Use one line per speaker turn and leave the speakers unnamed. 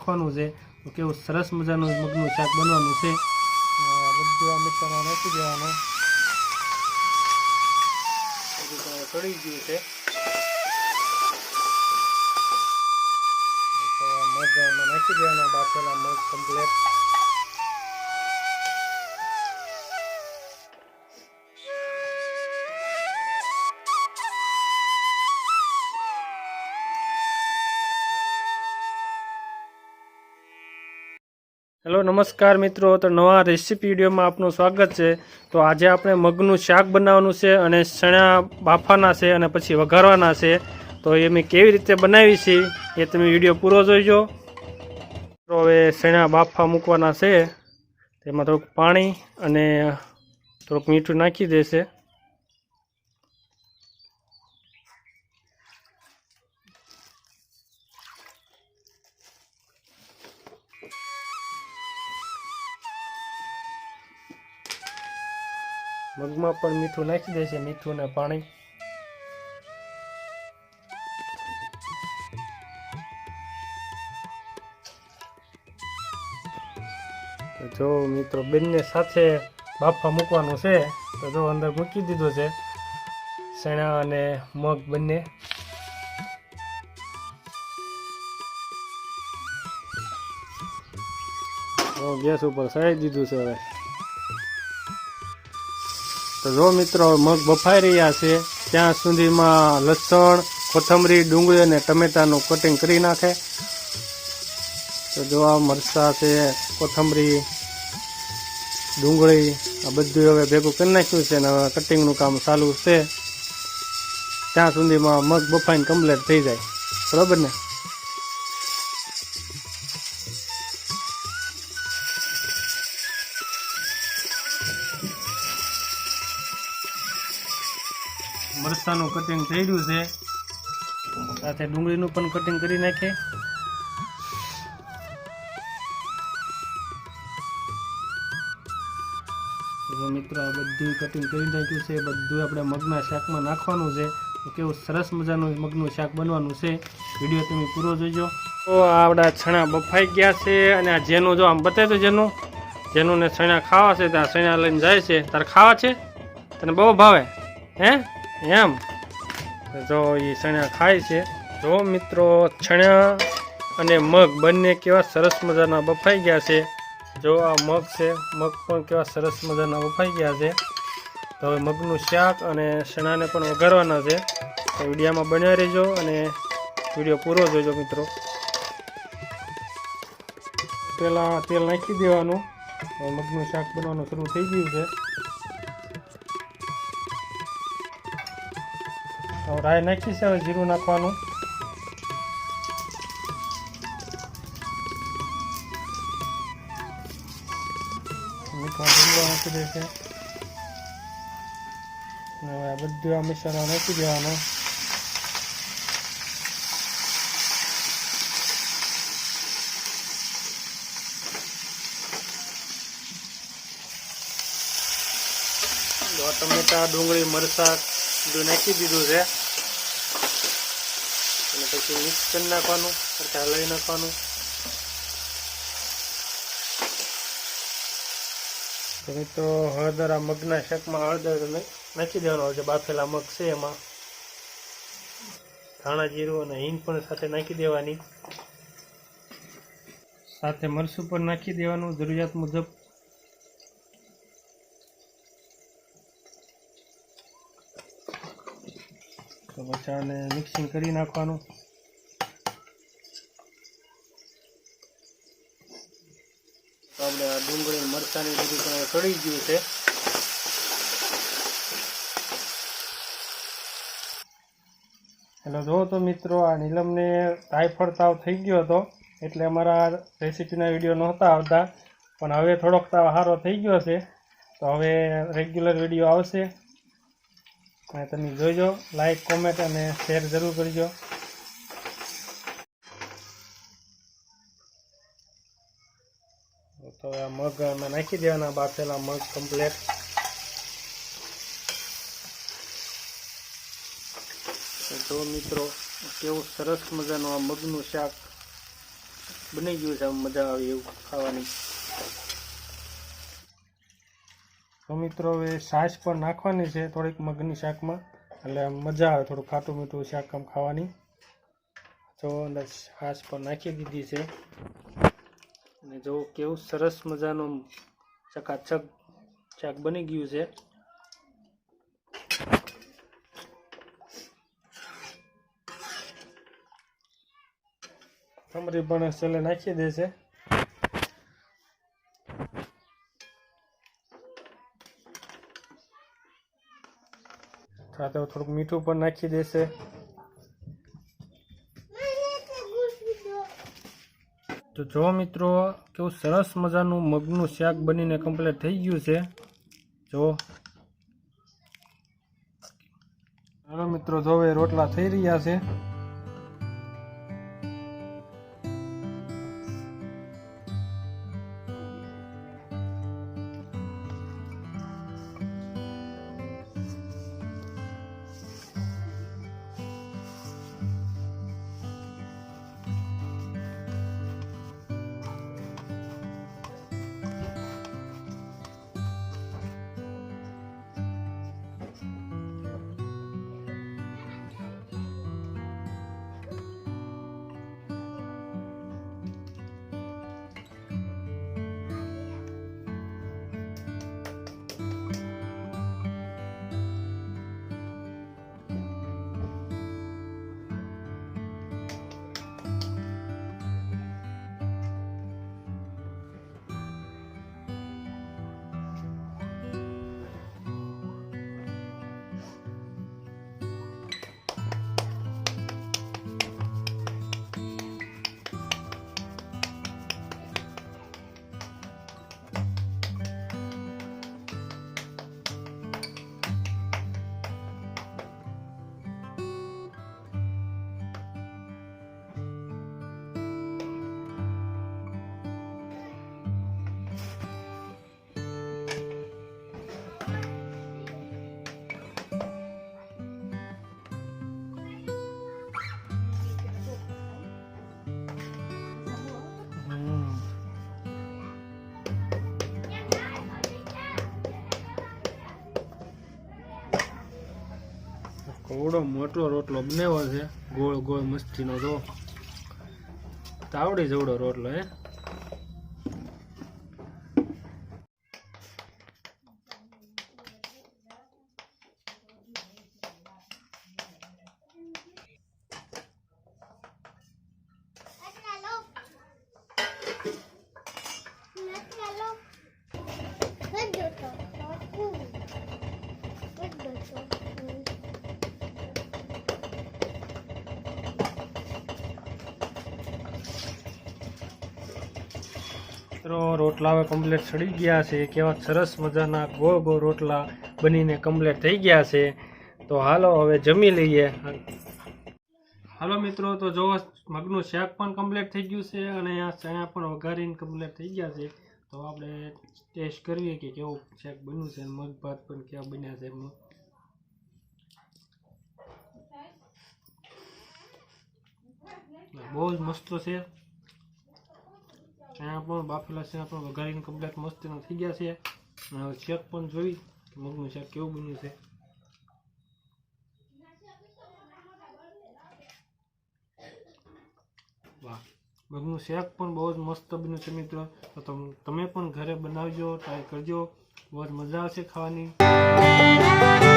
નાખવાનું છે તો કેવું સરસ મજાનું મગનું શાક બનવાનું છે। બધું આ મિશ્રણ નાખી દેવાનું, ચડી ગયું છે મગ નાખી દેવાના, બાફેલા મગ કમ્પ્લેટ। हेलो नमस्कार मित्रों, तो नवा रेसिपी विडियो में आपनु स्वागत है। तो आज आपणे मगनु शाक बनाववानुं छे अने चणा बाफवाना छे अने पछी वघारवाना छे। तो ए मैं केवी रीते बनावी छे ए तमे विडियो पूरो जोजो। तो हवे चणा बाफवा मूकवाना छे, तेमां थोडुंक पाणी अने थोडुंक मीठुं नाखी देशे। मगमां पण मीठुं नाखी देशे, मीठुं ने पाणी। तो जो मित्रों बंने साथे बाफवा मूकवानुं छे, तो जो अंदर मूकी दीधुं छे चणा अने मग बंने। गैस पर सळाई दीधुं छे हवे। तो जो मित्रों मग बफाई रह्या छे त्यां सुधीमां लसण, कोथमरी, डूंगळी अने टमेटानुं कटिंग करी नाखे। तो जो आ मरचा छे, कोथमरी, डूंगळी आ बधुं हवे भेगुं करी नाख्युं छे अने कटिंगनुं काम चालू छे। त्यां सुधीमां मग बफाईने कम्प्लीट थई जाय, बराबर ने। मरचाનું કટિંગ થઈ ગયું છે, સાથે ડુંગળીનું પણ કટિંગ કરી નાખીએ। તો મિત્રો આ બધું કટિંગ કરી નાખ્યું છે, બધું આપણે મગના શાકમાં નાખવાનું છે। તો કેવું સરસ મજાનું મગનું શાક બનવાનું છે, વિડીયો તમે પૂરો જોજો। તો આપણા છણા બફાઈ ગયા છે અને આ જેનું જો આમ બતાવી દો, જેનું ને છણા ખાવા છે ત્યાં છણા લઈને જાય છે। તારે ખાવા છે? તને બહુ ભાવે હે એમ? जो ये चणा खाय छे। जो मित्रों छणा अने मग बंने केवा सरस मजाना बफाई गया छे। जो आ मग छे, मग पण केवा सरस मजाना बफाई गया छे। तो हवे मगनुं शाक अने चणाने पण वघारवाना छे। तो विडियोमां बन्या रहेजो अने विडियो पूरो जोजो मित्रों। पहेला तेल नाखी देवानुं, मगनुं शाक बनवानुं शरू थई गयुं छे। राई नाखी से हवे जीरुं नाखवानुं। मीठो डूंगळो नाखी देशे। हवे बधुं आ मिश्रण नाखी देवानुं। टमेटा, डूंगળી, मरचा બધું નાખી દીધું છે અને પછી મિક્સ કરી નાખવાનું, સરખા હલાવી નાખવાનું। તો મિત્રો હળદર આ મગના શાકમાં હળદર નાખી દેવાનો છે। બાફેલા મગ છે એમાં ધાણા જીરું અને હિંગ પણ સાથે નાખી દેવાની, સાથે મરચું પણ નાખી દેવાનું જરૂરિયાત મુજબ। तो પછી આને મિક્સિંગ કરી નાખવાનું। તો આપણે આ ડુંગળી મરચાની બધું પણ ચડી ગયું છે। હેલો જો તો મિત્રો આ નીલમને ટાઇફોઇડ તાવ થઈ ગયો હતો એટલે અમારા રેસીપીના વિડીયો નહોતા આવતા, પણ હવે થોડોક તાવ સારો થઈ ગયો છે। તો હવે રેગ્યુલર વિડીયો આવશે અને તમે જોજો, લાઈક, કોમેન્ટ અને શેર જરૂર કરજો। તો આ મગ અમે નાખી દેવાના, બાફેલા મગ કમ્પ્લેટ। જો મિત્રો કેવું સરસ મજાનું આ મગનું શાક બની ગયું છે, મજા આવે એવું ખાવાની. તો મિત્રો હવે છાશ પણ નાખવાની છે થોડીક મગની શાકમાં, એટલે મજા આવે, થોડું ખાટું મીઠું શાક આમ ખાવાની. તો અંદર છાશ પણ નાખી દીધી છે અને જો કેવું સરસ મજાનું ચકાચક શાક બની ગયું છે. તમારી પણ છેલ્લે નાખી દેશે. સાથે થોડુંક મીઠું પણ નાખી દેશે. તો જો મિત્રો કેવું સરસ મજાનું મગનું શાક બનીને કમ્પ્લીટ થઈ ગયું છે. જો હાલો મિત્રો, જો હવે રોટલા થઈ રહ્યા છે. કોવડો મોટો રોટલો બનાવ્યો છે, ગોળ ગોળ મસ્તીનો. જો તાવડી જેવડો રોટલો હે. રોટલા હવે કમ્પ્લીટ સડી ગયા છે. કેવા સરસ મજાના ગોળ ગોળ રોટલા બનીને કમ્પ્લીટ થઈ ગયા છે. તો હાલો હવે જમી લઈએ. હાલો મિત્રો, તો જો મગનું શાક પણ કમ્પ્લીટ થઈ ગયું છે અને આ ચણા પણ વઘારીને કમ્પ્લીટ થઈ ગયા છે. તો આપણે ટેસ્ટ કરીએ કે કેવું શાક બન્યું છે, મગ ભાત પણ કેવા બન્યા છે એમનું. બહુ જ મસ્ત છે. ચણા પણ બાફેલા ચણા પણ વઘારીને કમ્પ્લીટ મસ્તીના થઈ ગયા છે. હવે શાક પણ જોઈ મગનું શાક કેવું બન્યું છે. વાહ, મગનું શાક પણ બહુ જ મસ્ત બન્યું છે મિત્રો. તો તમે પણ ઘરે બનાવજો, ટ્રાય કરજો, બહુ જ મજા આવશે ખાવાની.